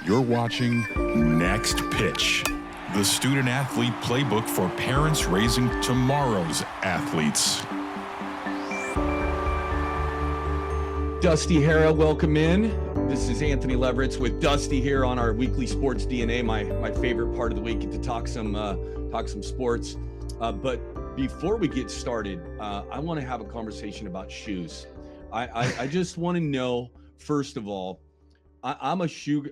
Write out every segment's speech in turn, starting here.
You're watching Next Pitch, the student-athlete playbook for parents raising tomorrow's athletes. Dusty Hara, welcome in. This is Anthony Leveritz with Dusty here on our Weekly Sports D&A, my favorite part of the week, to talk some sports. But before we get started, I want to have a conversation about shoes. I just want to know, first of all, I'm a shoe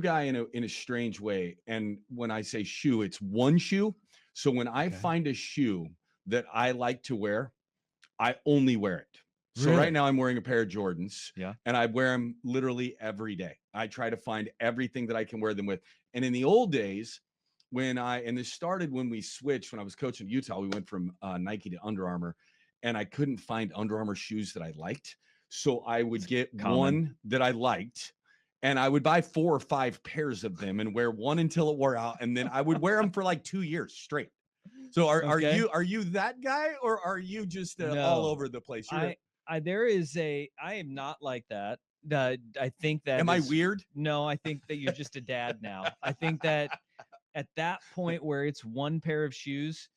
guy in a strange way. And when I say shoe, it's one shoe. So when I find a shoe that I like to wear, I only wear it. So right now I'm wearing a pair of Jordans, and I wear them literally every day. I try to find everything that I can wear them with. And in the old days, and this started when we switched, when I was coaching at Utah, we went from Nike to Under Armour, and I couldn't find Under Armour shoes that I liked. So I would get one that I liked, and I would buy 4 or 5 pairs of them and wear one until it wore out. And then I would wear them for like 2 years straight. So are you that guy, or are you just all over the place? I am not like that. I think that I weird? No, I think that you're just a dad now. I think that at that point where it's one pair of shoes,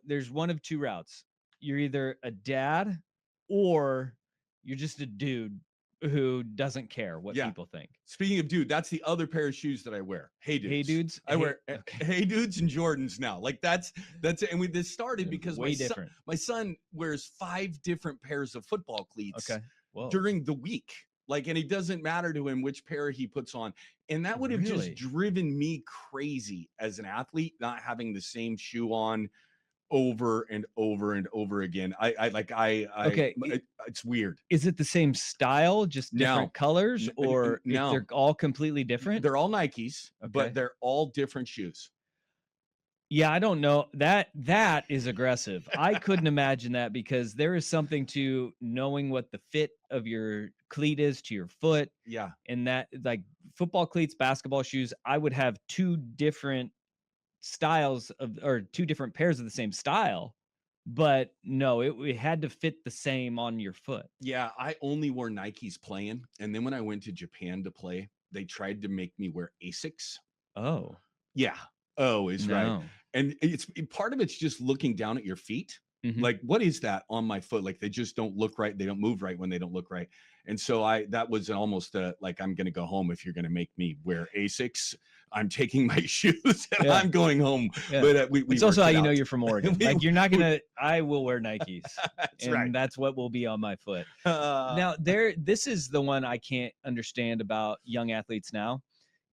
there's one of two routes. You're either a dad or you're just a dude who doesn't care what people think. Speaking of dude, that's the other pair of shoes that I wear. Hey dudes. I wear Hey Dudes and Jordans now. Like that's it. And this started because my son wears 5 different pairs of football cleats during the week. Like, and it doesn't matter to him which pair he puts on. And that would have just driven me crazy as an athlete, not having the same shoe on over and over and over again. It's weird. Is it the same style, just different colors, or no? They're all completely different? They're all Nikes, but they're all different shoes. Yeah, I don't know. That is aggressive. I couldn't imagine that, because there is something to knowing what the fit of your cleat is to your foot. Yeah. And that, like football cleats, basketball shoes, I would have 2 different styles or 2 different pairs of the same style, but no, it had to fit the same on your foot. Yeah, I only wore Nikes playing, and then when I went to Japan to play, they tried to make me wear Asics. Oh, yeah. Oh, is right. And it's part of it's just looking down at your feet. Mm-hmm. Like, what is that on my foot? Like, they just don't look right. They don't move right when they don't look right. And so that was almost like, I'm going to go home if you're going to make me wear Asics. I'm taking my shoes and I'm going home. Yeah. But it's also how you know you're from Oregon. Like, you're not going to, I will wear Nikes. That's what will be on my foot. Now this is the one I can't understand about young athletes now,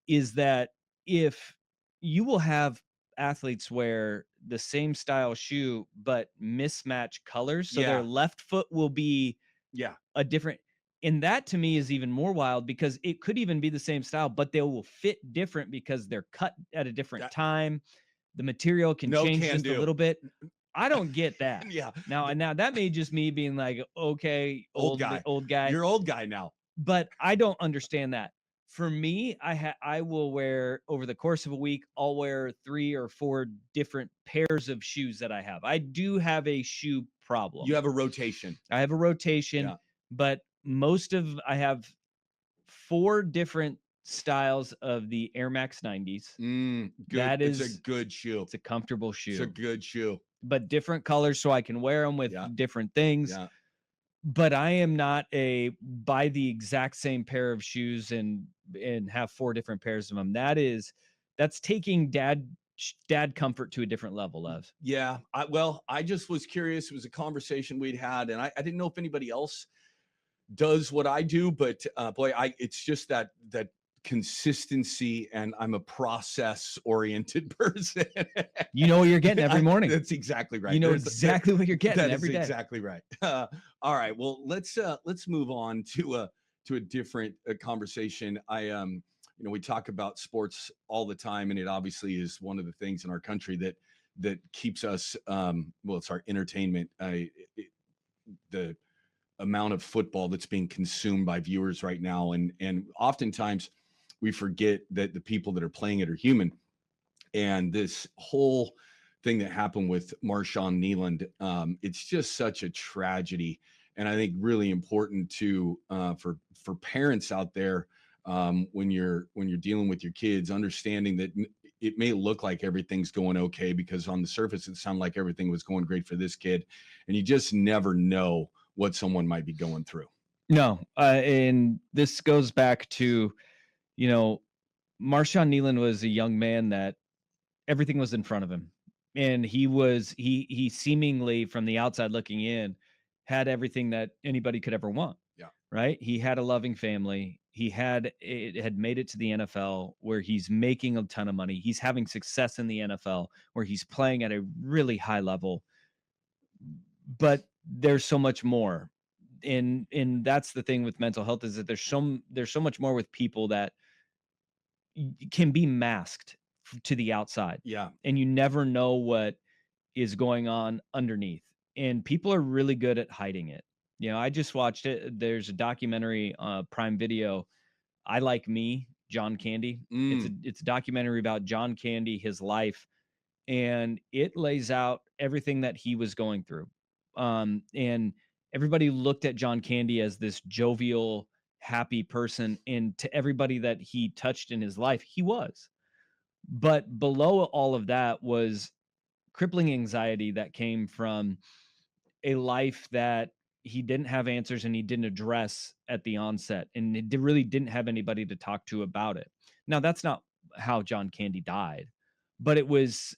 is that if you will have athletes wear the same style shoe, but mismatch colors. So their left foot will be a different. And that to me is even more wild, because it could even be the same style, but they will fit different because they're cut at a different time. The material can change just a little bit. I don't get that. Now that may just me being like, okay, old guy. You're old guy now. But I don't understand that. For me, I will wear, over the course of a week, I'll wear 3 or 4 different pairs of shoes that I have. I do have a shoe problem. You have a rotation. I have a rotation, but I have 4 different styles of the Air Max 90s. Good. It's a good shoe. It's a comfortable shoe. It's a good shoe. But different colors, so I can wear them with different things. Yeah. But I am not buy the exact same pair of shoes and have 4 different pairs of them. That's taking dad comfort to a different level, Lev. Yeah. I just was curious. It was a conversation we'd had, and I didn't know if anybody else does what I do, but it's just that consistency, and I'm a process oriented person. You know what you're getting every morning. That's exactly right. You know exactly what you're getting every day. Exactly right. All right. Well, let's move on to a different conversation. We talk about sports all the time, and it obviously is one of the things in our country that keeps us, it's our entertainment. The amount of football that's being consumed by viewers right now. And oftentimes we forget that the people that are playing it are human. And this whole thing that happened with Marshawn Kneeland, it's just such a tragedy. And I think really important for parents out there when you're dealing with your kids, understanding that it may look like everything's going okay because on the surface it sounded like everything was going great for this kid, and you just never know what someone might be going through. No, and this goes back to, Marshawn Kneeland was a young man that everything was in front of him, and he seemingly from the outside looking in had everything that anybody could ever want. Yeah. Right. He had a loving family. He had made it to the NFL where he's making a ton of money. He's having success in the NFL where he's playing at a really high level. But there's so much more. And that's the thing with mental health, is that there's so much more with people that can be masked to the outside. Yeah. And you never know what is going on underneath. And people are really good at hiding it. I just watched it. There's a documentary, Prime Video, I Like Me, John Candy. It's a documentary about John Candy, his life, and it lays out everything that he was going through. And everybody looked at John Candy as this jovial, happy person, and to everybody that he touched in his life, he was. But below all of that was crippling anxiety that came from a life that he didn't have answers and he didn't address at the onset, and it really didn't have anybody to talk to about it. Now, that's not how John Candy died, but it was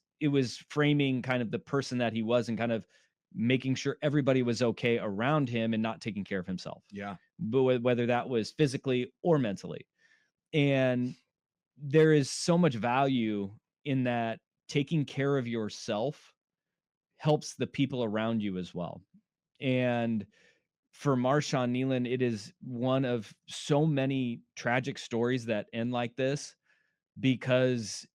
framing kind of the person that he was and kind of making sure everybody was okay around him and not taking care of himself. Yeah. But whether that was physically or mentally. And there is so much value in that. Taking care of yourself helps the people around you as well. And for Marshawn Kneeland, it is one of so many tragic stories that end like this, because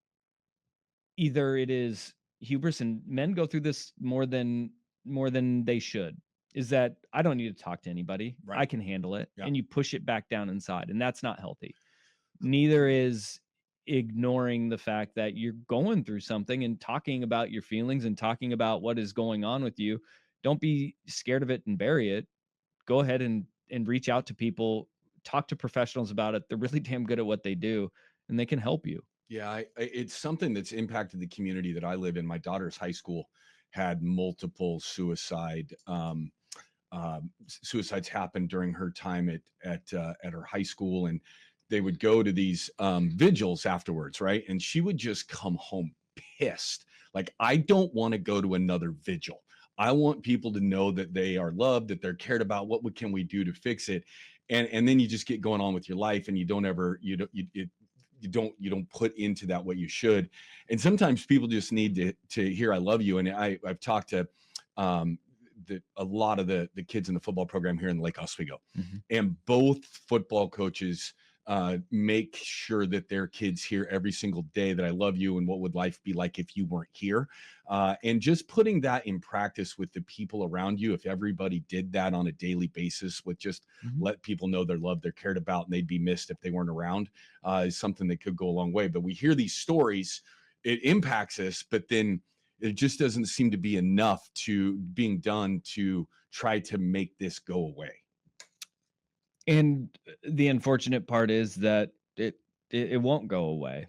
either it is hubris, and men go through this more than they should, is that I don't need to talk to anybody. Right. I can handle it. Yeah. And you push it back down inside, and that's not healthy. Neither is ignoring the fact that you're going through something and talking about your feelings and talking about what is going on with you. Don't be scared of it and bury it. Go ahead and reach out to people, talk to professionals about it. They're really damn good at what they do, and they can help you. Yeah, it's something that's impacted the community that I live in. My daughter's high school had multiple suicides happen during her time at her high school, and they would go to these vigils afterwards, right? And she would just come home pissed. Like, I don't want to go to another vigil. I want people to know that they are loved, that they're cared about. What can we do to fix it? And then you just get going on with your life, and you don't put into that what you should. And sometimes people just need to hear I love you. And I've talked to a lot of the kids in the football program here in Lake Oswego, and both football coaches make sure that their kids hear every single day that I love you, and what would life be like if you weren't here, and just putting that in practice with the people around you. If everybody did that on a daily basis, with just let people know they're loved, they're cared about, and they'd be missed if they weren't around, is something that could go a long way. But we hear these stories, it impacts us, but then it just doesn't seem to be enough being done to try to make this go away. And the unfortunate part is that it won't go away.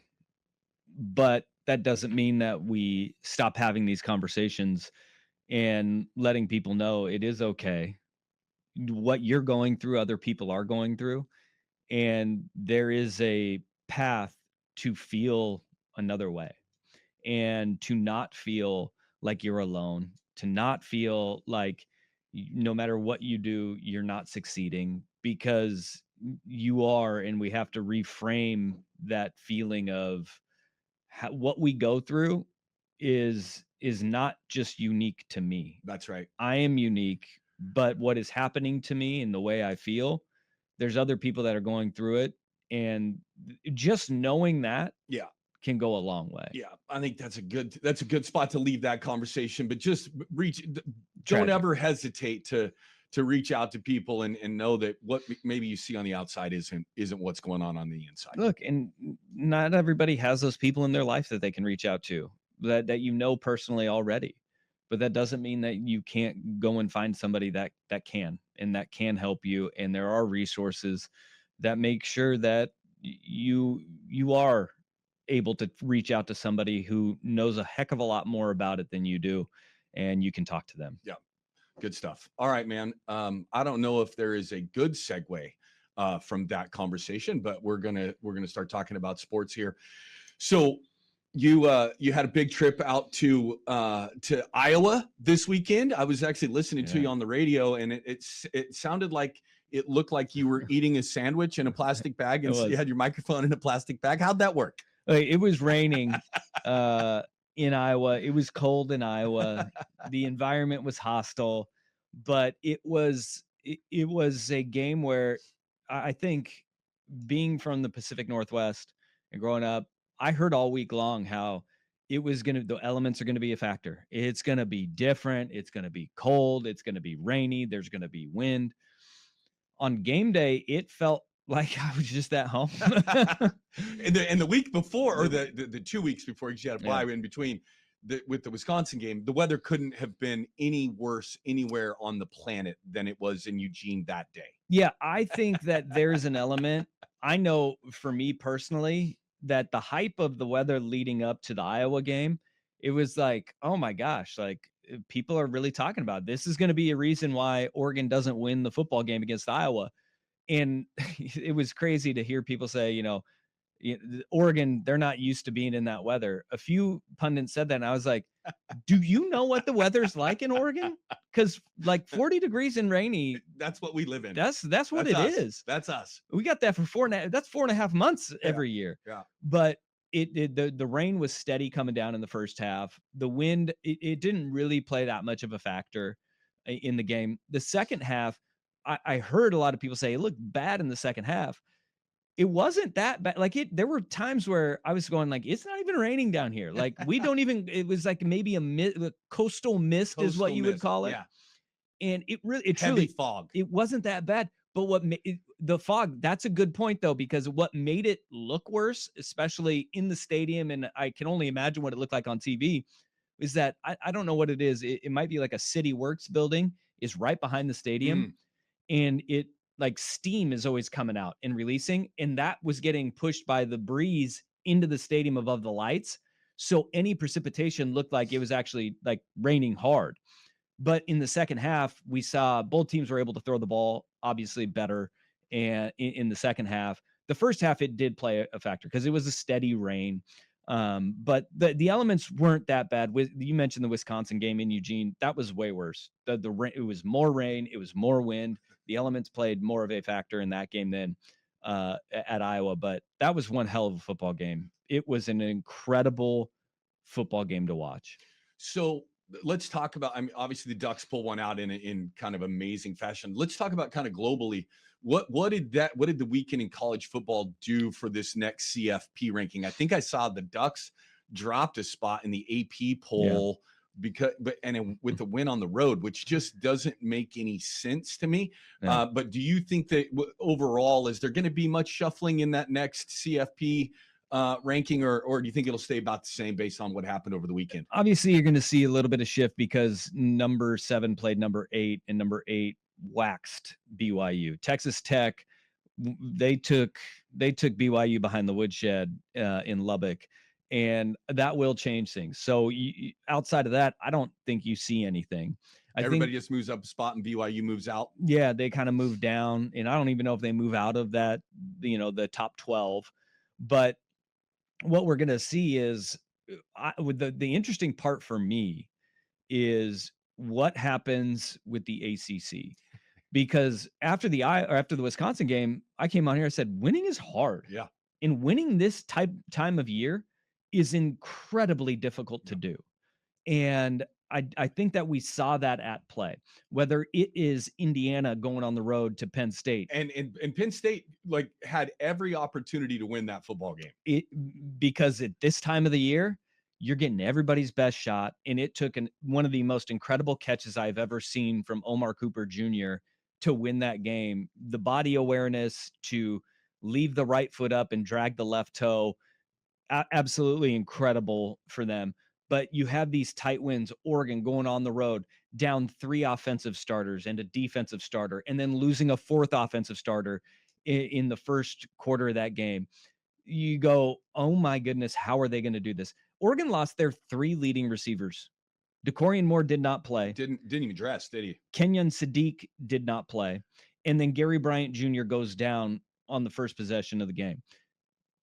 But that doesn't mean that we stop having these conversations and letting people know it is okay. What you're going through, other people are going through. And there is a path to feel another way, and to not feel like you're alone, to not feel like no matter what you do, you're not succeeding, because you are. And we have to reframe that feeling of what we go through is not just unique to me. That's right. I am unique, but what is happening to me and the way I feel, there's other people that are going through it. And just knowing that can go a long way. Yeah, I think that's a good spot to leave that conversation. But just don't ever hesitate to reach out to people and know that what maybe you see on the outside isn't what's going on the inside. Look, and not everybody has those people in their life that they can reach out to, that you know personally already. But that doesn't mean that you can't go and find somebody that can, and that can help you. And there are resources that make sure that you are able to reach out to somebody who knows a heck of a lot more about it than you do, and you can talk to them. Yeah. Good stuff. All right, man. I don't know if there is a good segue from that conversation, but we're gonna start talking about sports here. So you had a big trip out to Iowa this weekend. I was actually listening to you on the radio, and it sounded like it looked like you were eating a sandwich in a plastic bag, and so you had your microphone in a plastic bag. How'd that work? It was raining in Iowa. It was cold in Iowa. The environment was hostile, but it was a game where I think, being from the Pacific Northwest and growing up, I heard all week long how the elements are going to be a factor. It's going to be different. It's going to be cold. It's going to be rainy. There's going to be wind. On game day, it felt like I was just at home. and the week before, or the 2 weeks before, because you had a bye in between, with the Wisconsin game, the weather couldn't have been any worse anywhere on the planet than it was in Eugene that day. Yeah, I think that there's an element. I know for me personally that the hype of the weather leading up to the Iowa game, it was like, oh my gosh, like people are really talking about it. This is going to be a reason why Oregon doesn't win the football game against Iowa. And it was crazy to hear people say, Oregon, they're not used to being in that weather. A few pundits said that, and I was like, do you know what the weather's like in Oregon? Because like 40 degrees and rainy, that's what we live in. That's what it is. That's us. We got that for 4.5 months every year. Yeah. But the rain was steady coming down in the first half. The wind, it didn't really play that much of a factor in the game. The second half, I heard a lot of people say it looked bad in the second half. It wasn't that bad. Like there were times where I was going like, it's not even raining down here. Like we don't even, it was like maybe a coastal mist is what you would call it. Yeah. And it truly fog. It wasn't that bad. But the fog, that's a good point though, because what made it look worse, especially in the stadium, and I can only imagine what it looked like on TV, is that I don't know what it is. It might be like a City Works building is right behind the stadium. And it, like, steam is always coming out and releasing, and that was getting pushed by the breeze into the stadium above the lights. So any precipitation looked like it was actually like raining hard. But in the second half, we saw both teams were able to throw the ball obviously better. And in the second half, the first half, it did play a factor because it was a steady rain. But the elements weren't that bad. You mentioned the Wisconsin game in Eugene. That was way worse. The rain, it was more rain. It was more wind. The elements played more of a factor in that game than at Iowa. But that was one hell of a football game. It was an incredible football game to watch. So let's talk about, I mean, obviously the Ducks pull one out in kind of amazing fashion. Let's talk about kind of globally. What did the weekend in college football do for this next CFP ranking? I think I saw the Ducks dropped a spot in the AP poll with the win on the road, which just doesn't make any sense to me. Yeah. But do you think that overall, is there going to be much shuffling in that next CFP ranking, or do you think it'll stay about the same based on what happened over the weekend? Obviously, you're going to see a little bit of shift because number 7 played number 8, and number 8 waxed BYU. Texas Tech, they took BYU behind the woodshed in Lubbock, and that will change things. So outside of that, I don't think you see anything. Everybody just moves up a spot and BYU moves out. Yeah, they kind of move down, and I don't even know if they move out of that, the top 12. But what we're going to see is with the interesting part for me is what happens with the ACC, because after the Wisconsin game, I came on here and said, winning is hard. Yeah. And winning this time of year is incredibly difficult to do. And I think that we saw that at play, whether it is Indiana going on the road to Penn State. And Penn State had every opportunity to win that football game. Because at this time of the year, you're getting everybody's best shot. And it took one of the most incredible catches I've ever seen from Omar Cooper Jr. to win that game. The body awareness to leave the right foot up and drag the left toe, absolutely incredible for them. But you have these tight wins, Oregon going on the road, down 3 offensive starters and a defensive starter, and then losing a 4th offensive starter. in the first quarter of that game. You go, oh my goodness, how are they going to do this? Oregon lost their 3 leading receivers. DeCorian Moore did not play. Didn't even dress, did he? Kenyon Sadiq did not play. And then Gary Bryant Jr. goes down on the first possession of the game.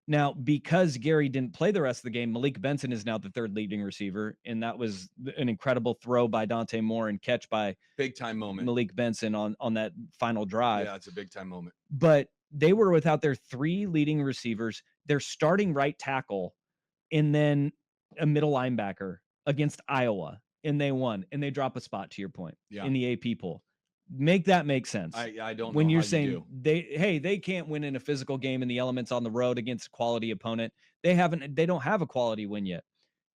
Now, because Gary didn't play the rest of the game, Malik Benson is now the 3rd leading receiver. And that was an incredible throw by Dante Moore and catch by big time moment Malik Benson on that final drive. Yeah, it's a big time moment. But they were without their 3 leading receivers, their starting right tackle, and then a middle linebacker against Iowa. And they won. And they drop a spot, to your point, in the AP poll. Make that make sense. I don't know when you're how saying you they can't win in a physical game in the elements on the road against a quality opponent. They don't have a quality win yet.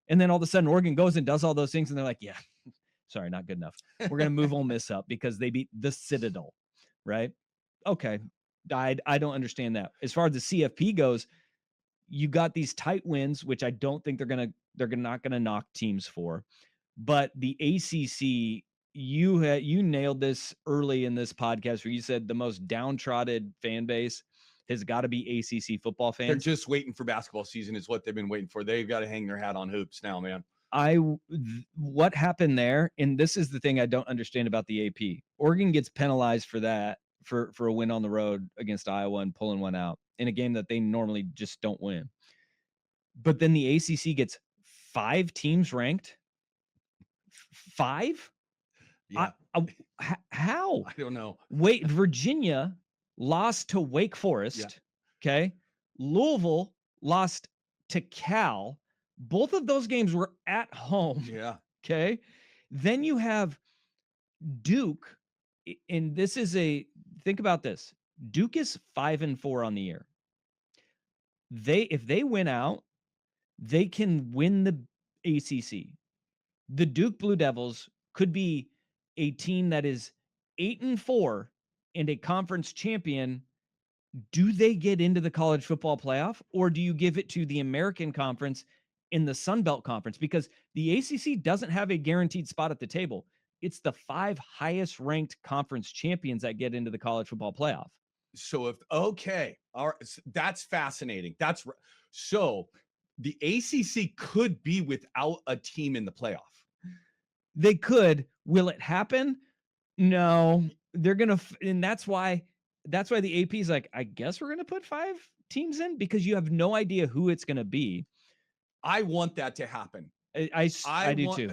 And then all of a sudden Oregon goes and does all those things and they're like, yeah, sorry, not good enough. We're going to move Ole Miss up because they beat the Citadel, right? Okay. I don't understand that. As far as the CFP goes, you got these tight wins, which I don't think they're not going to knock teams for. But the ACC, you nailed this early in this podcast where you said the most downtrodden fan base has got to be ACC football fans. They're just waiting for basketball season is what they've been waiting for. They've got to hang their hat on hoops now, man. What happened there, and this is the thing I don't understand about the AP. Oregon gets penalized for that, for a win on the road against Iowa and pulling one out in a game that they normally just don't win. But then the ACC gets 5 teams ranked. 5? Yeah. How? I don't know. Wait, Virginia lost to Wake Forest. Yeah. Okay. Louisville lost to Cal. Both of those games were at home. Yeah. Okay. Then you have Duke. And think about this. Duke is 5-4 on the year. If they win out, they can win the ACC. The Duke Blue Devils could be a team that is 8-4 and a conference champion. Do they get into the college football playoff, or do you give it to the American Conference in the Sun Belt Conference? Because the ACC doesn't have a guaranteed spot at the table. It's the 5 highest ranked conference champions that get into the college football playoff. So that's fascinating. So the ACC could be without a team in the playoff. They could. Will it happen? No. They're going to, and that's why the AP is like, I guess we're going to put 5 teams in, because you have no idea who it's going to be. I want that to happen. I do too.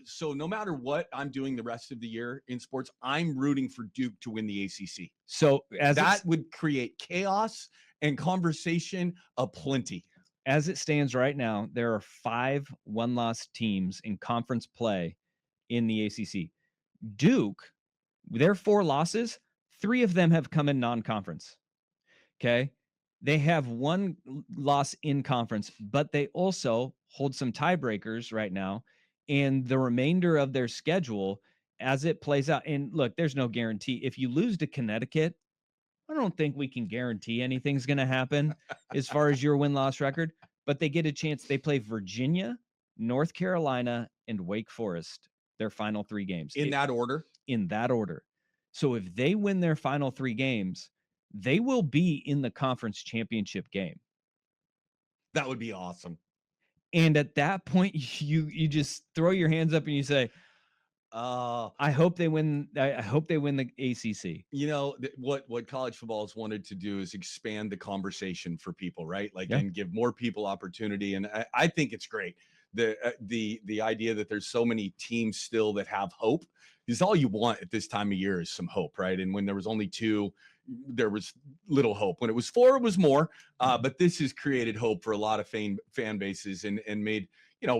So no matter what I'm doing the rest of the year in sports, I'm rooting for Duke to win the ACC. So that would create chaos and conversation aplenty. As it stands right now, there are 5 one-loss teams in conference play in the ACC. Duke, their 4 losses, 3 of them have come in non-conference. Okay. They have 1 loss in conference, but they also hold some tiebreakers right now. And the remainder of their schedule, as it plays out, and look, there's no guarantee. If you lose to Connecticut, I don't think we can guarantee anything's going to happen as far as your win-loss record, but they get a chance. They play Virginia, North Carolina, and Wake Forest, their final 3 games. In that order? In that order. So if they win their final 3 games, they will be in the conference championship game. That would be awesome. And at that point, you just throw your hands up and you say, I hope they win. I hope they win the ACC. You know, what college football has wanted to do is expand the conversation for people, right? And give more people opportunity. And I think it's great. The idea that there's so many teams still that have hope, because all you want at this time of year is some hope, right? And when there was only 2, there was little hope. When it was 4, it was more. But this has created hope for a lot of fan bases and made,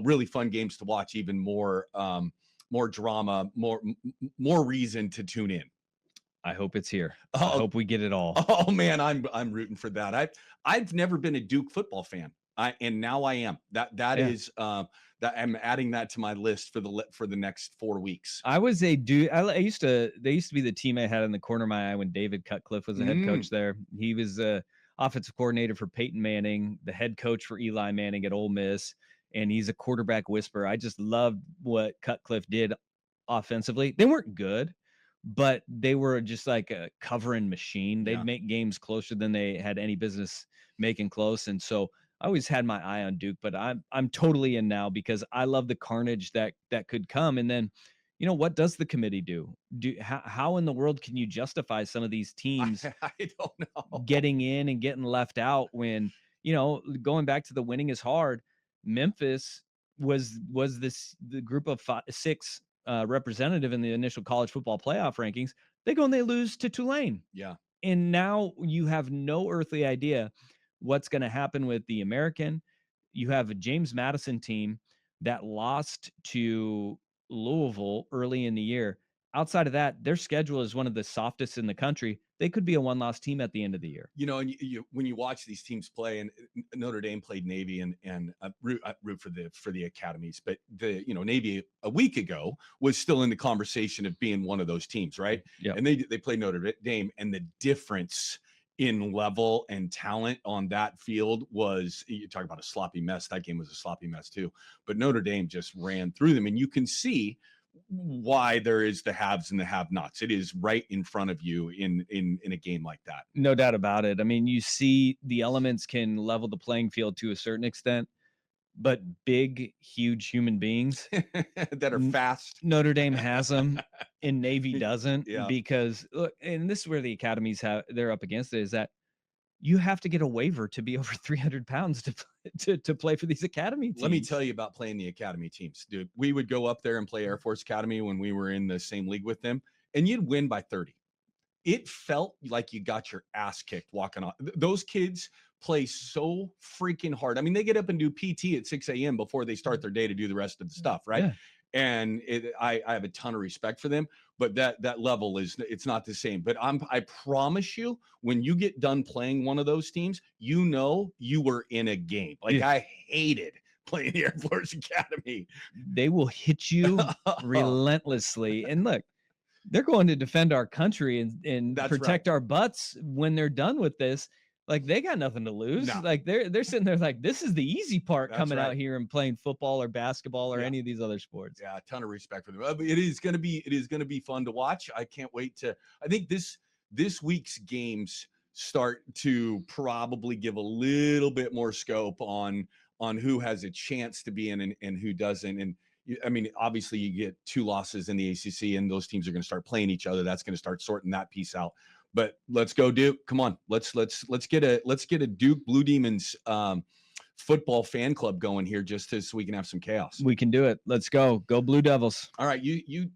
really fun games to watch, even more drama, more reason to tune in. I hope it's here. I hope we get it all. Oh man, I'm rooting for that. I've never been a Duke football fan. And now I am. That is that I'm adding that to my list for the next 4 weeks. I was a Duke. They used to be the team I had in the corner of my eye when David Cutcliffe was the head coach there. He was offensive coordinator for Peyton Manning, the head coach for Eli Manning at Ole Miss, and he's a quarterback whisperer. I just loved what Cutcliffe did offensively. They weren't good, but they were just like a covering machine. They'd Yeah. make games closer than they had any business making close. And so I always had my eye on Duke, but I'm totally in now because I love the carnage that could come. And then, what does the committee do? How in the world can you justify some of these teams I don't know. getting in and getting left out when, going back to the winning is hard. Memphis was the group of six representative in the initial college football playoff rankings. They go and they lose to Tulane. Yeah. And now you have no earthly idea what's going to happen with the American. You have a James Madison team that lost to Louisville early in the year. Outside of that, their schedule is one of the softest in the country. They could be a one-loss team at the end of the year. And when you watch these teams play, and Notre Dame played Navy, and I root for the academies, but Navy a week ago was still in the conversation of being one of those teams, right? Yeah. And they played Notre Dame, and the difference in level and talent on that field was, you talk about a sloppy mess. That game was a sloppy mess too, but Notre Dame just ran through them, and you can see why there is the haves and the have-nots. It is right in front of you in a game like that. No doubt about it. I mean, you see the elements can level the playing field to a certain extent, but big, huge human beings that are fast. Notre Dame has them and Navy doesn't. Yeah. Because look, and this is where the academies they're up against it, is that you have to get a waiver to be over 300 pounds to play for these academy teams. Let me tell you about playing the academy teams, dude. We would go up there and play Air Force Academy when we were in the same league with them, and you'd win by 30. It felt like you got your ass kicked walking on. Those kids play so freaking hard. I mean, they get up and do PT at 6 a.m. before they start their day to do the rest of the stuff, right? Yeah. And I have a ton of respect for them, but that level it's not the same. But I promise you, when you get done playing one of those teams, you were in a game. Like, yeah. I hated playing the Air Force Academy. They will hit you relentlessly. And look, they're going to defend our country and protect our butts when they're done with this. Like, they got nothing to lose. No. Like, they're sitting there like, this is the easy part. That's coming out here and playing football or basketball or any of these other sports. Yeah, a ton of respect for them. It is going to be fun to watch. I can't wait I think this week's games start to probably give a little bit more scope on who has a chance to be in and who doesn't. And I mean, obviously you get 2 losses in the ACC, and those teams are going to start playing each other. That's going to start sorting that piece out. But let's go, Duke. Come on, let's get a Duke Blue Demons football fan club going here, just so we can have some chaos. We can do it. Let's go Blue Devils. All right, you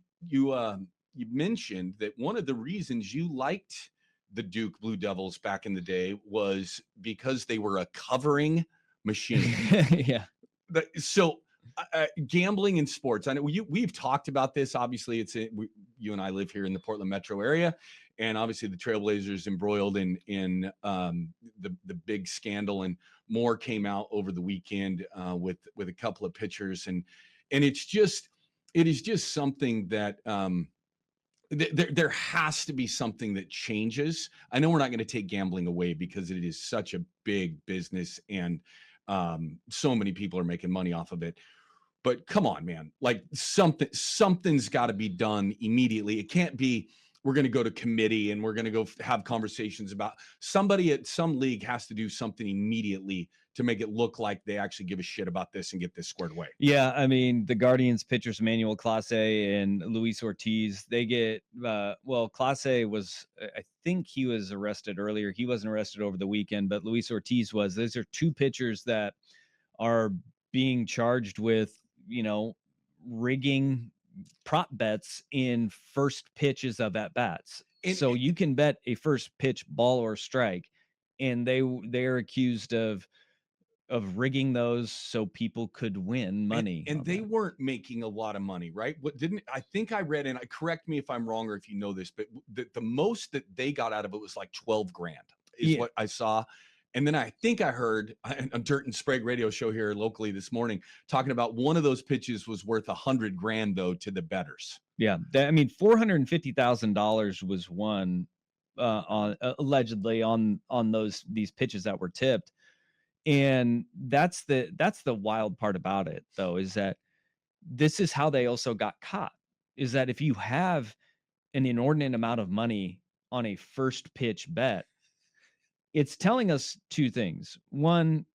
mentioned that one of the reasons you liked the Duke Blue Devils back in the day was because they were a covering machine. Yeah. So gambling in sports. I know we've talked about this. Obviously, you and I live here in the Portland metro area. And obviously the Trailblazers embroiled in the big scandal, and more came out over the weekend with a couple of pitchers, and it is just something that there has to be something that changes. I know we're not going to take gambling away because it is such a big business, and so many people are making money off of it. But come on, man, like something's got to be done immediately. It can't be, we're going to go to committee and we're going to go have conversations about. Somebody at some league has to do something immediately to make it look like they actually give a shit about this and get this squared away. Yeah, I mean, the Guardians pitchers, Manuel Clase and Luis Ortiz, they get, Clase was, I think he was arrested earlier. He wasn't arrested over the weekend, but Luis Ortiz was. Those are 2 pitchers that are being charged with, rigging prop bets in first pitches of at bats. So you can bet a first pitch ball or strike, and they're accused of rigging those so people could win money. And they weren't making a lot of money, right? I think I read, and correct me if I'm wrong or if you know this, but the most that they got out of it was like $12,000 is what I saw. And then I think I heard a Dirt and Sprague radio show here locally this morning talking about one of those pitches was worth $100,000 though to the bettors. Yeah, I mean, $450,000 was won allegedly on these pitches that were tipped, and that's the wild part about it, though, is that this is how they also got caught. Is that if you have an inordinate amount of money on a first pitch bet, it's telling us two things. One,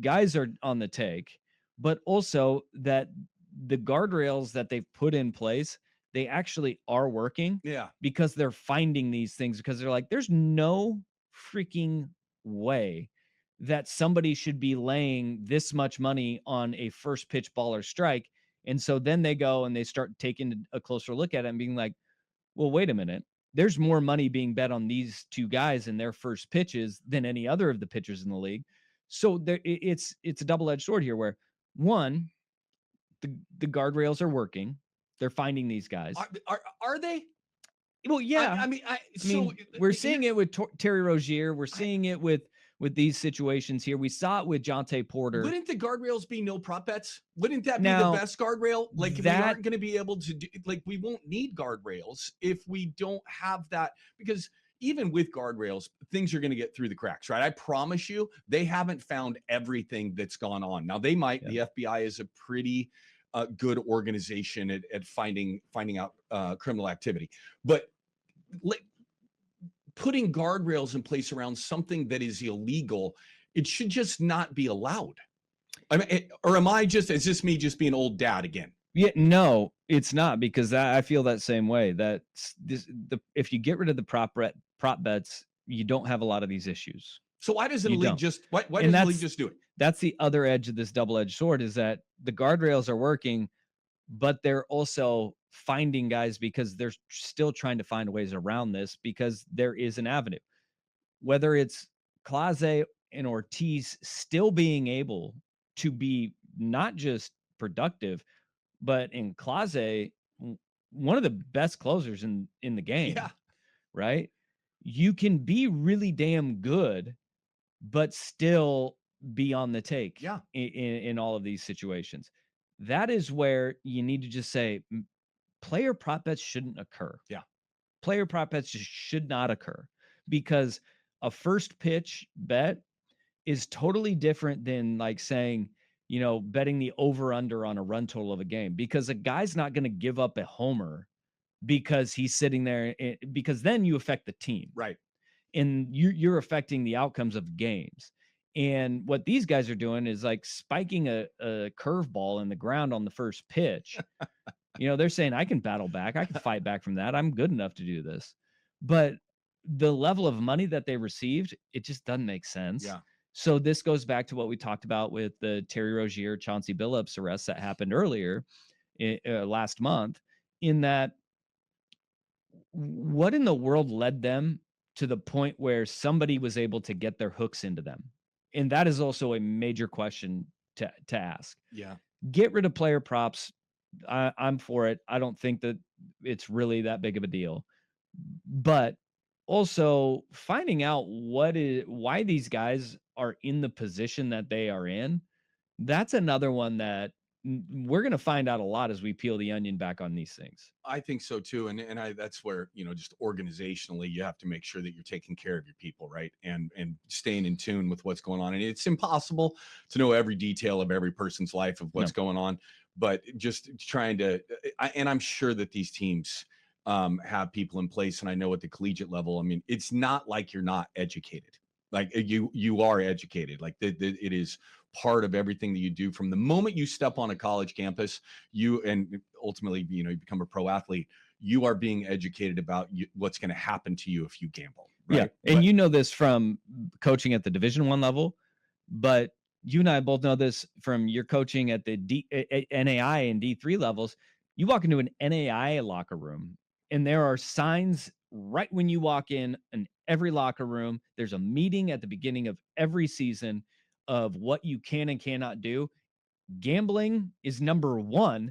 guys are on the take, but also that the guardrails that they've put in place, they actually are working. Yeah. Because they're finding these things, because they're like, there's no freaking way that somebody should be laying this much money on a first pitch ball or strike. And so then they go and they start taking a closer look at it and being like, well, wait a minute. There's more money being bet on these two guys in their first pitches than any other of the pitchers in the league. So there, it's a double-edged sword here, where one, the guardrails are working. They're finding these guys. Are they? Well, yeah. I mean, we're seeing it with Terry Rozier. We're seeing it with these situations here. We saw it with Jonte Porter. Wouldn't the guardrails be no prop bets? Wouldn't that be the best guardrail? Like, we aren't going to be able to do, like, we won't need guardrails if we don't have that, because even with guardrails, things are going to get through the cracks, right? I promise you, they haven't found everything that's gone on. Now, they might. The FBI is a pretty good organization at finding out criminal activity, but putting guardrails in place around something that is illegal, it should just not be allowed. I mean, is this me just being old dad again? Yeah, no, it's not, because I feel that same way. That if you get rid of the prop bets, you don't have a lot of these issues. So why doesn't the league just why doesn't the league just do it? That's the other edge of this double-edged sword, is that the guardrails are working, but they're also finding guys because they're still trying to find ways around this, because there is an avenue. Whether it's Clase and Ortiz still being able to be not just productive, but in Clase, one of the best closers in the game. Yeah. Right? You can be really damn good, but still be on the take. Yeah. In all of these situations. That is where you need to just say, player prop bets shouldn't occur. Yeah. Player prop bets just should not occur, because a first pitch bet is totally different than, like, saying, betting the over under on a run total of a game, because a guy's not going to give up a homer because he's sitting there, because then you affect the team. Right. And you're affecting the outcomes of games. And what these guys are doing is like spiking a curveball in the ground on the first pitch. They're saying, I can battle back. I can fight back from that. I'm good enough to do this. But the level of money that they received, it just doesn't make sense. Yeah. So this goes back to what we talked about with the Terry Rozier, Chauncey Billups arrests that happened earlier last month, in that what in the world led them to the point where somebody was able to get their hooks into them? And that is also a major question to ask. Yeah. Get rid of player props. I'm for it. I don't think that it's really that big of a deal. But also finding out why these guys are in the position that they are in, that's another one that we're going to find out a lot as we peel the onion back on these things. I think so too. And that's where, just organizationally, you have to make sure that you're taking care of your people, right? And staying in tune with what's going on. And it's impossible to know every detail of every person's life of what's going on, but just trying to, and I'm sure that these teams have people in place. And I know at the collegiate level, I mean, it's not like you're not educated. Like you are educated. Like it is part of everything that you do from the moment you step on a college campus. And ultimately, you become a pro athlete. You are being educated about what's going to happen to you if you gamble. Right? Yeah, and this from coaching at the Division I level, but you and I both know this from your coaching at the NAI and D3 levels. You walk into an NAI locker room, and there are signs right when you walk in every locker room. There's a meeting at the beginning of every season of what you can and cannot do. Gambling is number one.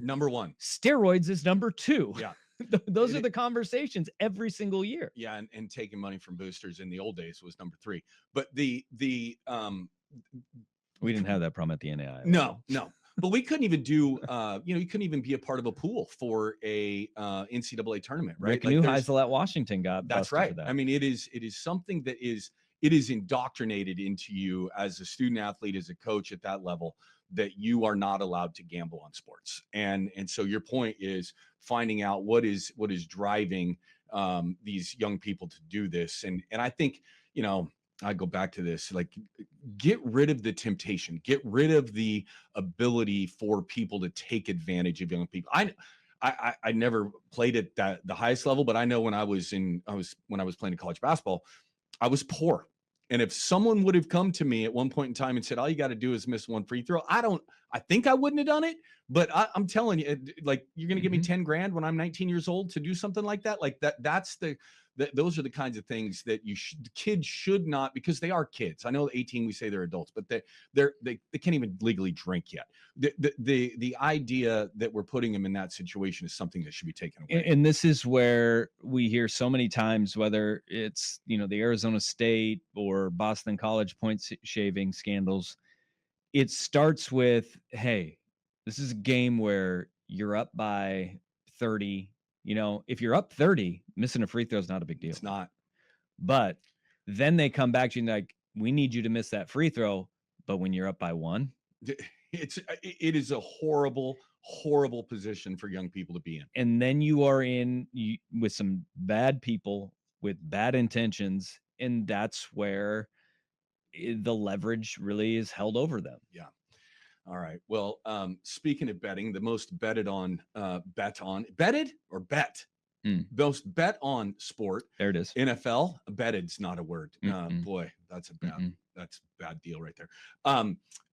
Steroids is number two. Yeah. Those are the conversations every single year. Yeah. And taking money from boosters in the old days was number three. But we didn't have that problem at the NAI. No. But we couldn't even do, you couldn't even be a part of a pool for a NCAA tournament, right? Rick Neuheisel at Washington got that's right. For that. I mean, it is something that is indoctrinated into you as a student athlete, as a coach at that level, that you are not allowed to gamble on sports. And so your point is finding out what is driving these young people to do this. And I think, I go back to this, like, get rid of the temptation, get rid of the ability for people to take advantage of young people. I never played at the highest level, but I know when I was playing college basketball, I was poor. And if someone would have come to me at one point in time and said, all you got to do is miss one free throw, I think I wouldn't have done it, but I'm telling you, like, you're going to give me 10 grand when I'm 19 years old to do something like that. Like those are the kinds of things that the kids should not, because they are kids. I know 18, we say they're adults, but they can't even legally drink yet. The idea that we're putting them in that situation is something that should be taken away. And this is where we hear so many times, whether it's, the Arizona State or Boston College point shaving scandals, it starts with, hey, this is a game where you're up by 30. If you're up 30, missing a free throw is not a big deal. It's not. But then they come back to you and like, we need you to miss that free throw. But when you're up by 1, it is a horrible, horrible position for young people to be in. And then you are with some bad people with bad intentions. And that's where the leverage really is held over them. Yeah. All right. Well, speaking of betting, the most betted on most bet on sport. There it is. NFL. Betted's not a word. Boy, that's a bad deal right there.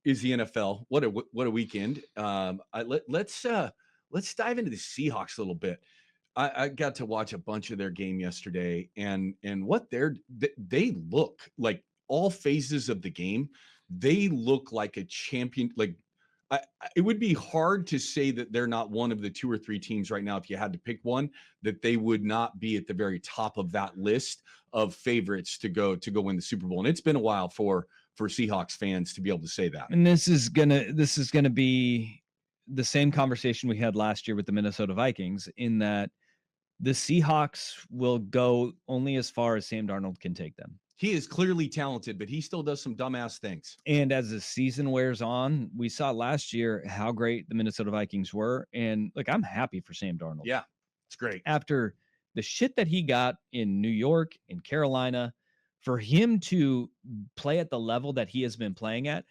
Is the NFL. What a weekend. Let's dive into the Seahawks a little bit. I got to watch a bunch of their game yesterday, and what they look like, all phases of the game, they look like a champion. Like, it would be hard to say that they're not one of the 2 or 3 teams right now, if you had to pick one, that they would not be at the very top of that list of favorites to go win the Super Bowl. And it's been a while for Seahawks fans to be able to say that. And this is gonna be the same conversation we had last year with the Minnesota Vikings, in that the Seahawks will go only as far as Sam Darnold can take them. He is clearly talented, but he still does some dumbass things. And as the season wears on, we saw last year how great the Minnesota Vikings were. And look, I'm happy for Sam Darnold. Yeah, it's great. After the shit that he got in New York, in Carolina, for him to play at the level that he has been playing at,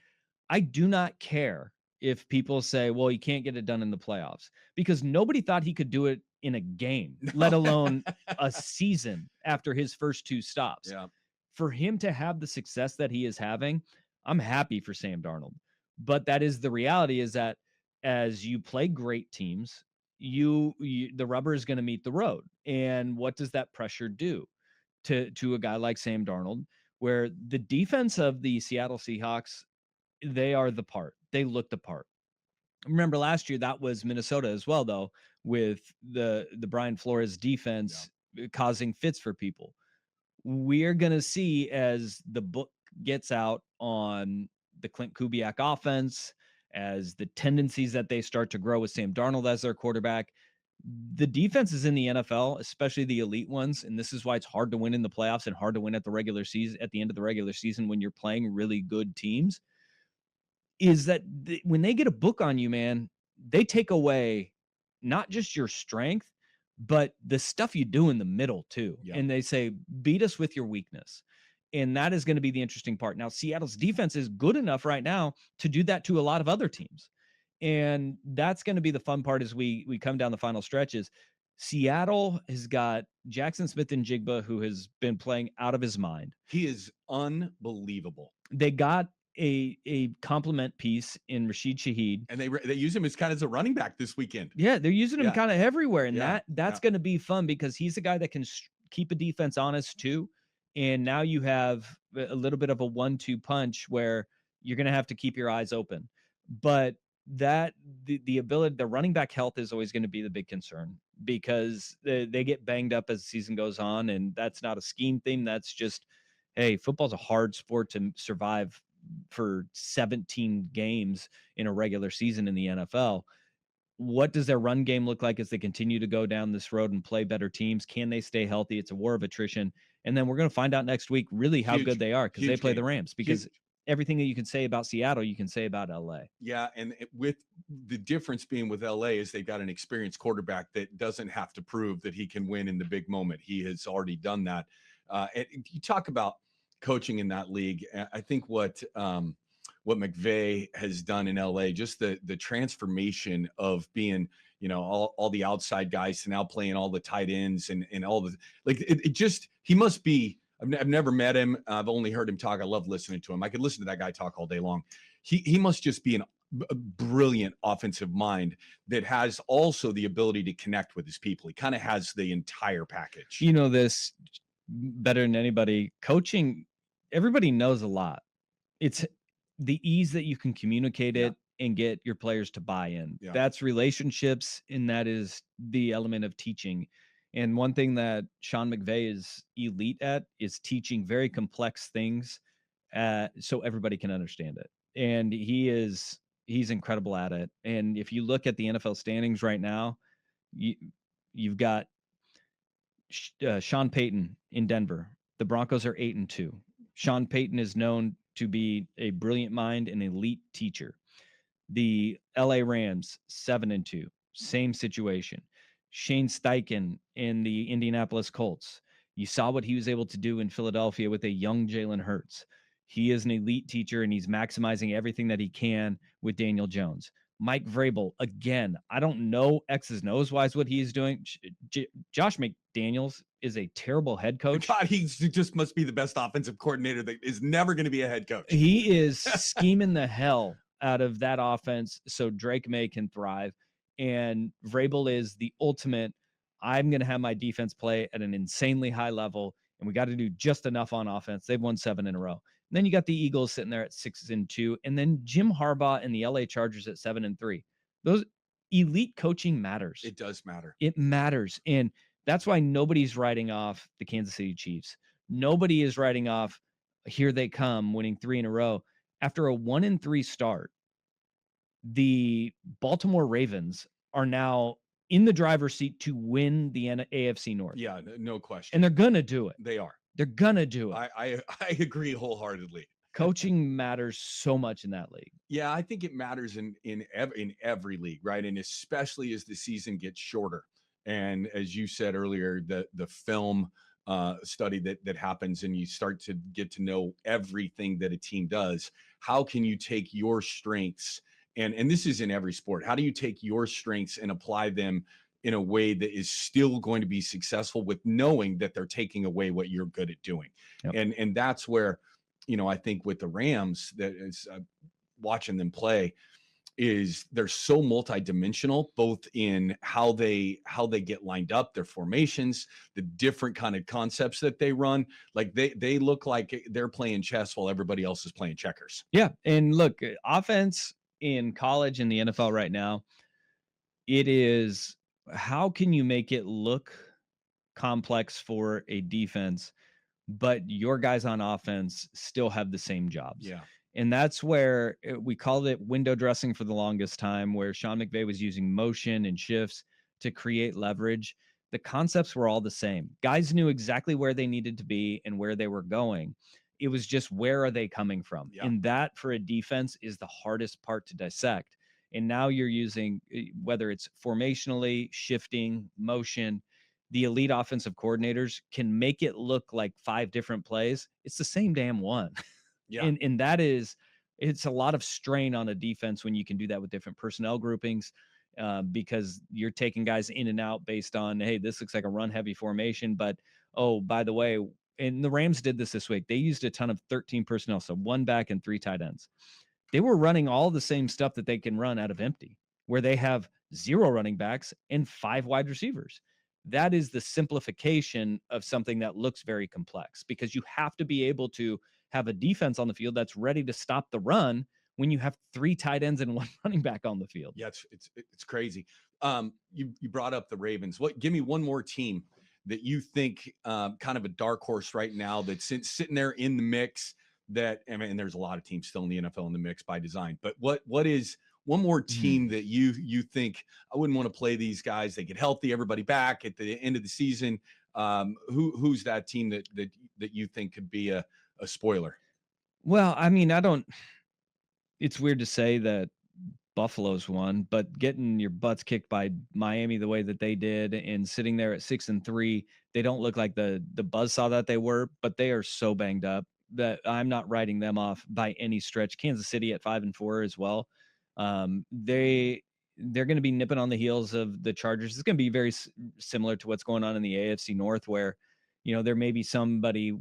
I do not care if people say, well, you can't get it done in the playoffs, because nobody thought he could do it in a game, let alone a season after his first 2 stops. Yeah. For him to have the success that he is having, I'm happy for Sam Darnold. But that is the reality, is that as you play great teams, the rubber is going to meet the road. And what does that pressure do to a guy like Sam Darnold, where the defense of the Seattle Seahawks, they are the part. They look the part. Remember last year, that was Minnesota as well, though, with the Brian Flores defense causing fits for people. We're going to see, as the book gets out on the Clint Kubiak offense, as the tendencies that they start to grow with Sam Darnold as their quarterback, the defenses in the NFL, especially the elite ones, and this is why it's hard to win in the playoffs and hard to win at the regular season, at the end of the regular season, when you're playing really good teams, is that when they get a book on you, man, they take away not just your strength, but the stuff you do in the middle too. Yeah. And they say, beat us with your weakness. And that is going to be the interesting part. Now, Seattle's defense is good enough right now to do that to a lot of other teams. And that's going to be the fun part as we come down the final stretches. Seattle has got Jackson Smith-Njigba, who has been playing out of his mind. He is unbelievable. They got a compliment piece in Rashid Shaheed, and they use him as kind of a running back this weekend. Yeah, they're using him kind of everywhere, and that's going to be fun, because he's a guy that can keep a defense honest too. And now you have a little bit of a 1-2 punch where you're going to have to keep your eyes open. But that the ability, the running back health is always going to be the big concern, because they get banged up as the season goes on, and that's not a scheme thing. That's just, hey, football's a hard sport to survive for 17 games in a regular season in the NFL. What does their run game look like as they continue to go down this road and play better teams? Can they stay healthy? It's a war of attrition. And then we're going to find out next week really how good they are, because they play the Rams. Because everything that you can say about Seattle, you can say about LA. Yeah, and with the difference being with LA is they've got an experienced quarterback that doesn't have to prove that he can win in the big moment. He has already done that. And you talk about coaching in that league. I think what McVay has done in LA, just the transformation of being, all the outside guys to now playing all the tight ends and all the, like, it just, he must be, I've never met him. I've only heard him talk. I love listening to him. I could listen to that guy talk all day long. He must just be a brilliant offensive mind that has also the ability to connect with his people. He kind of has the entire package. You know this better than anybody. Coaching, everybody knows a lot. It's the ease that you can communicate it and get your players to buy in. Yeah. That's relationships, and that is the element of teaching. And one thing that Sean McVay is elite at is teaching very complex things so everybody can understand it. And he's incredible at it. And if you look at the NFL standings right now, you've got Sean Payton in Denver. The Broncos are 8-2. Sean Payton is known to be a brilliant mind and elite teacher. The LA Rams 7-2, same situation. Shane Steichen in the Indianapolis Colts. You saw what he was able to do in Philadelphia with a young Jalen Hurts. He is an elite teacher, and he's maximizing everything that he can with Daniel Jones. Mike Vrabel, again, I don't know X's and O's wise what he's doing. Josh McDaniels is a terrible head coach. God, he just must be the best offensive coordinator that is never going to be a head coach. He is scheming the hell out of that offense so Drake May can thrive. And Vrabel is the ultimate, I'm going to have my defense play at an insanely high level, and we got to do just enough on offense. They've won 7 in a row. And then you got the Eagles sitting there at 6-2, and then Jim Harbaugh and the LA Chargers at 7-3. Those elite coaching matters. It does matter. It matters. And that's why nobody's writing off the Kansas City Chiefs. Nobody is writing off, here they come, winning 3 in a row. After a 1-3 start, the Baltimore Ravens are now in the driver's seat to win the AFC North. Yeah, no question. And they're going to do it. They are. They're going to do it. I agree wholeheartedly. Coaching matters so much in that league. Yeah, I think it matters in every league, right? And especially as the season gets shorter. And as you said earlier, the film study that happens, and you start to get to know everything that a team does. How can you take your strengths, and this is in every sport, how do you take your strengths and apply them in a way that is still going to be successful with knowing that they're taking away what you're good at doing? Yep. And that's where, I think with the Rams, that is watching them play, is they're so multidimensional, both in how they get lined up, their formations, the different kind of concepts that they run. Like they look like they're playing chess while everybody else is playing checkers. Yeah. And look, offense in college and the NFL right now, it is, how can you make it look complex for a defense, but your guys on offense still have the same jobs? Yeah. And that's where we called it window dressing for the longest time, where Sean McVay was using motion and shifts to create leverage. The concepts were all the same. Guys knew exactly where they needed to be and where they were going. It was just, where are they coming from? Yeah. And that, for a defense, is the hardest part to dissect. And now you're using, whether it's formationally, shifting, motion, the elite offensive coordinators can make it look like 5 different plays. It's the same damn one. Yeah. And that is, it's a lot of strain on a defense when you can do that with different personnel groupings, because you're taking guys in and out based on, hey, this looks like a run heavy formation, but, oh, by the way, and the Rams did this week. They used a ton of 13 personnel, so 1 back and 3 tight ends. They were running all the same stuff that they can run out of empty, where they have 0 running backs and 5 wide receivers. That is the simplification of something that looks very complex, because you have to be able to have a defense on the field that's ready to stop the run when you have 3 tight ends and 1 running back on the field. Yeah, it's crazy. You brought up the Ravens. Give me one more team that you think kind of a dark horse right now that's sitting there in the mix. That, I mean, there's a lot of teams still in the NFL in the mix by design. But what is one more team that you think, I wouldn't want to play these guys? They get healthy, everybody back at the end of the season. Who's that team that you think could be a spoiler? Well, I mean, it's weird to say that Buffalo's won, but getting your butts kicked by Miami the way that they did and sitting there at 6-3, they don't look like the buzzsaw that they were, but they are so banged up that I'm not writing them off by any stretch. Kansas City at 5-4 as well. They're going to be nipping on the heels of the Chargers. It's going to be very similar to what's going on in the AFC North, where, there may be somebody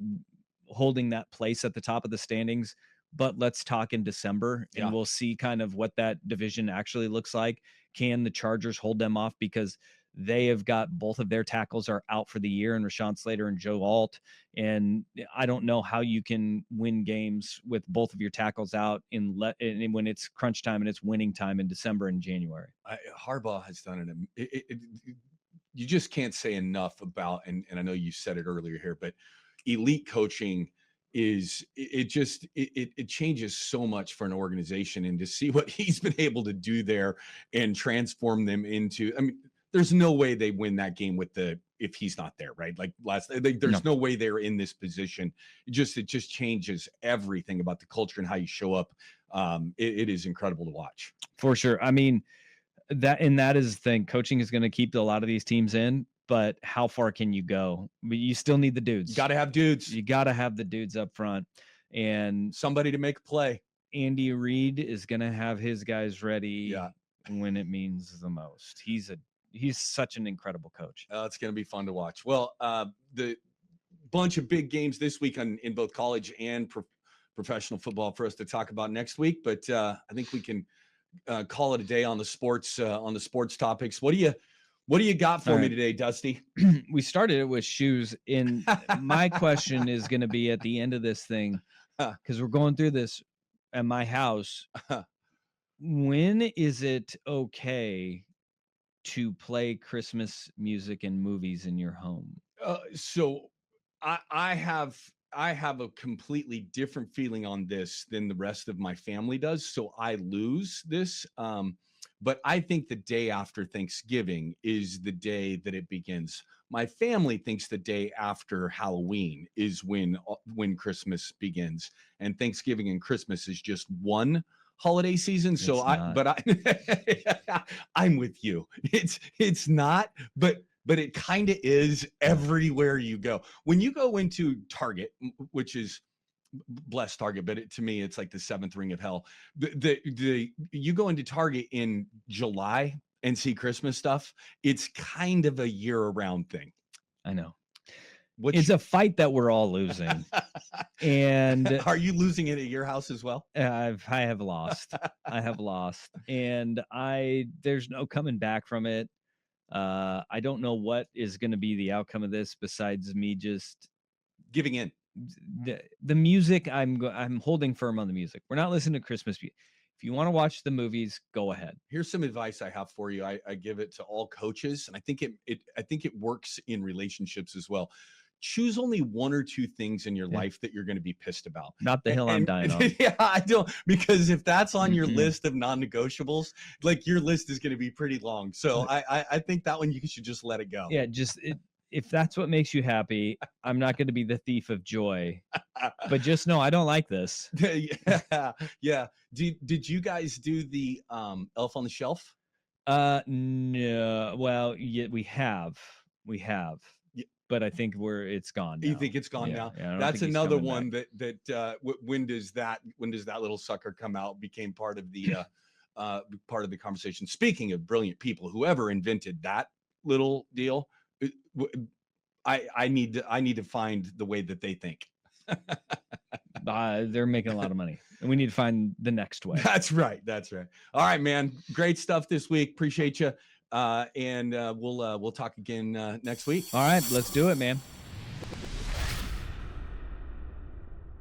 holding that place at the top of the standings, but let's talk in December and we'll see kind of what that division actually looks like. Can the Chargers hold them off? Because they have got both of their tackles are out for the year, and Rashawn Slater and Joe Alt. And I don't know how you can win games with both of your tackles out when it's crunch time and it's winning time in December and January. Harbaugh has done you just can't say enough about, and I know you said it earlier here, but elite coaching it changes so much for an organization, and to see what he's been able to do there and transform them into, I mean, there's no way they win that game if he's not there, right? Like there's no way they're in this position. It just changes everything about the culture and how you show up. It is incredible to watch. For sure. I mean, that is the thing. Coaching is going to keep a lot of these teams in, but how far can you go? You still need the dudes. You got to have dudes. You got to have the dudes up front and somebody to make a play. Andy Reid is going to have his guys ready when it means the most. He's such an incredible coach. It's going to be fun to watch. Well, the bunch of big games this week in both college and professional football for us to talk about next week. But I think we can call it a day on the sports topics. What do you got for me today, Dusty? We started it with shoes. And my question is going to be at the end of this thing, because we're going through this at my house. When is it okay to play Christmas music and movies in your home? So I have a completely different feeling on this than the rest of my family does. So I lose this. But I think the day after Thanksgiving is the day that it begins. My family thinks the day after Halloween is when Christmas begins, and Thanksgiving and Christmas is just one holiday season. So I'm with you. It's not, but it kind of is everywhere you go. When you go into Target, which is bless Target, but to me, it's like the seventh ring of hell. You go into Target in July and see Christmas stuff. It's kind of a year-round thing. I know. It's a fight that we're all losing. And are you losing it at your house as well? I have lost. I have lost, and there's no coming back from it. I don't know what is going to be the outcome of this besides me just giving in. The music, I'm holding firm on the music. We're not listening to Christmas music. If you want to watch the movies, go ahead. Here's some advice I have for you. I give it to all coaches, and I think it works in relationships as well. Choose only one or two things in your life that you're going to be pissed about. Not the hill I'm dying on. Yeah, I don't, because if that's on your list of non-negotiables, like, your list is going to be pretty long. So I think that one you should just let it go. Yeah, if that's what makes you happy, I'm not going to be the thief of joy. But just know I don't like this. Yeah. Did you guys do the Elf on the Shelf? No. Well, yeah, we have. But I think it's gone now. You think it's gone now? Yeah, that's another one back. When does that little sucker come out? Became part of the conversation. Speaking of brilliant people, whoever invented that little deal, I need to find the way that they think. They're making a lot of money, and we need to find the next way. That's right. All right, man. Great stuff this week. Appreciate you. And we'll talk again next week. All right, let's do it, man.